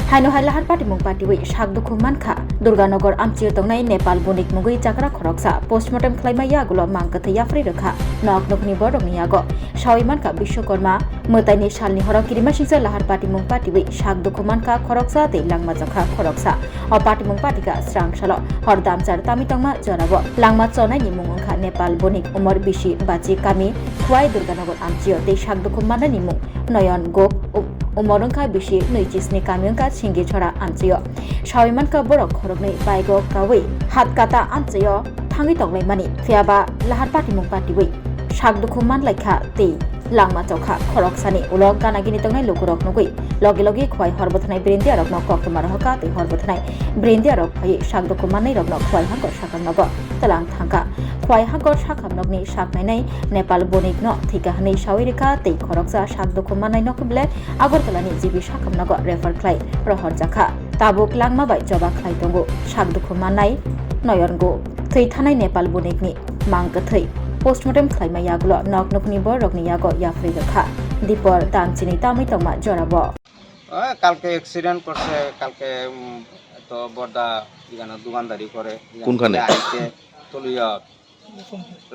haino hailahar party mung party wi shakdukhu mankha Durganagar amchir tongnai Nepal bonik mugui chakra khoroksa postmortem khlaimaya gulo mangkatha yafri rakha nok nokni borokni yago shawi mankha Bishwakarma motaini salni horok kirima singsa lahar party mung party wi shakdukhu mankha khoroksa te langma jakha khoroksa o party mung party ka strang salo hordam char tami tongma jarabo langma chonai ni mung kha Nepal bonik umar bishi bachi kami khwai Durganagar amchir te shakdukhu mana ni mung Noyon Gop umorongka bishi noijisni kamyongka singi chora amchiyo shawimanka borok khorokni baigo kawi hat kata amchiyo thangi tonglai mani fiaba lahar party mung party wi shakdukhu manlaikha te langma chokha khoroksani ulo ganagini tongnai lokurok nugui logi khwai horbothnai brendi arok nok koktomar hoka te horbothnai brendi arok phai shakdukhu manai rok nok khwai hangor sakamnago talang thangka khwai hangor sakamnokni saknainai Nepal bonik no thikahani shawirika te khoroksa shakdukhu manai nokble agortalani jibi sakamnago refer khlai rohor jakha tabuk langma bai joba khlai tongo shakdukhu manai noyongo thei thanai Nepal bonikni mangkathai postmortem khlaima yagulo nok nokni borokni yago yafri rakha dipor tamchini tami tongma jorabo কালকে accident করছে কালকে তো বর্দা এখানে দোকানদারি করে কোনখানে আইতে তলিয়া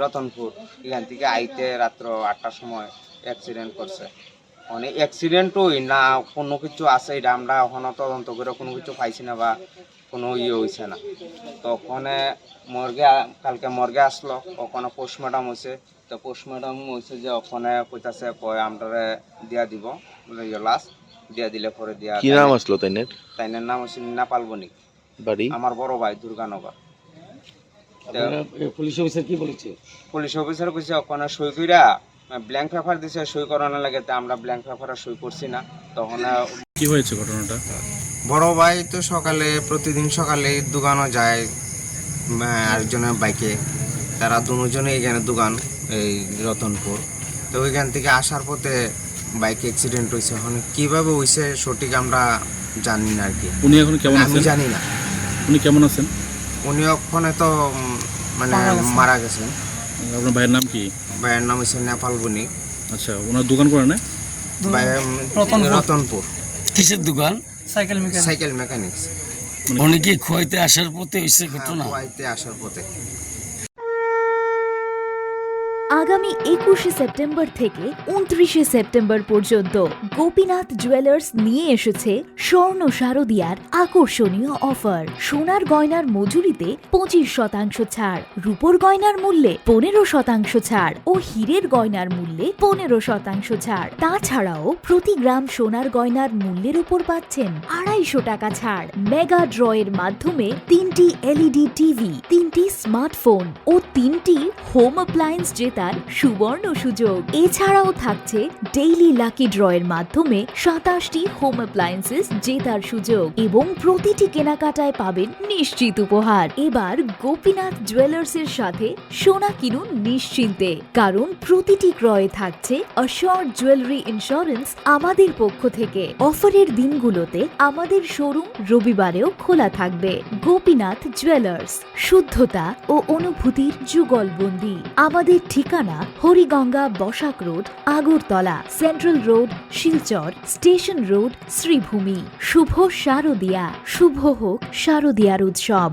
রতনপুর এখান থেকে আইতে রাত্র 8টার সময় অ্যাক্সিডেন্ট করছে মানে অ্যাক্সিডেন্টই না কোনো কিছু আছে এটা আমরা এখনো তদন্ত করে কোনো কিছু পাইছি না বা কোনো হয়েছে না তখন মর্গে কালকে মর্গে আসলো ওখানে পোস্টমর্টম হয়েছে তো পোস্টমর্টম হয়েছে যে ওখানে কইতাছে আমরা দিয়া দিব লাস্ট দিয়া দিলে পরে দিয়া কি নাম আসলো তাইনের নাম হচ্ছে নেপাল বণিক বাড়ি আমার বড় ভাই দুর্গানগর পুলিশ অফিসার কি বলেছে পুলিশ অফিসার কইছে ওখানে সই কইরা ব্ল্যাঙ্ক পেপার দিছে সই করানো লাগে তা আমরা ব্ল্যাঙ্ক পেপারে সই করছি না তখন কি হয়েছে ঘটনাটা বড় ভাই তো সকালে প্রতিদিন সকালে দোকানও যায় আরেকজনের বাইকে তারা দুজনে এখানে দোকান এই রতনপুর তো ওইখান থেকে আসার পথে বাইক অ্যাক্সিডেন্ট হয়েছে এখন কিভাবে হয়েছে সঠিক আমরা জানি না আর কি উনি এখন কেমন আছেন আমি জানি না উনি কেমন আছেন উনি ওখানে তো মানে মারা গেছেন আপনার ভাইয়ের নাম কি ভাইয়ের নাম হচ্ছে নেপাল বণিক আচ্ছা ওনার দোকান করে না রতনপুর কিসের দোকান সাইকেল মেকানিক্স উনি কি খোয়াইতে আসার পথে হয়েছে ঘটনা খোয়াইতে আসার পথে আগামী 21শে সেপ্টেম্বর থেকে 29শে সেপ্টেম্বর পর্যন্ত গোপীনাথ জুয়েলার্স নিয়ে এসেছে স্বর্ণ শারদিয়ার আকর্ষণীয় অফার সোনার গয়নার মজুরিতে 25% ছাড় রূপোর গয়নার মূল্যে 15% ছাড় ও হীরের গয়নার মূল্যে 15% ছাড় তাছাড়াও প্রতি গ্রাম সোনার গয়নার মূল্যের উপর পাচ্ছেন 250 টাকা ছাড় মেগা ড্রয়ের মাধ্যমে 3টি এলইডি টিভি 3টি স্মার্টফোন ও 3টি হোম অ্যাপ্লায়েন্স জেতার সুবর্ণ সুযোগ এছাড়াও থাকছে ডেইলি লাকি ড্রয়ের মাধ্যমে 27টি হোম অ্যাপ্লায়েন্সেস জেতার সুযোগ এবং প্রতিটি কেনাকাটায় পাবেন নিশ্চিত উপহার এবার গোপীনাথ জুয়েলার্স এর সাথে সোনা কিনুন নিশ্চিন্তে কারণ প্রতিটি ক্রয়ে থাকছে অ্যাশিওরড জুয়েলারি ইন্স্যুরেন্স আমাদের পক্ষ থেকে অফারের দিনগুলোতে আমাদের শোরুম রবিবারেও খোলা থাকবে গোপীনাথ জুয়েলার্স শুদ্ধতা ও অনুভূতির যুগলবন্দি আমাদের ঠিকানা Hariganga Basak road Agartala central road Silchar station road Sribhumi শুভ শারদিয়া শুভ হোক শারদিয়ার উৎসব।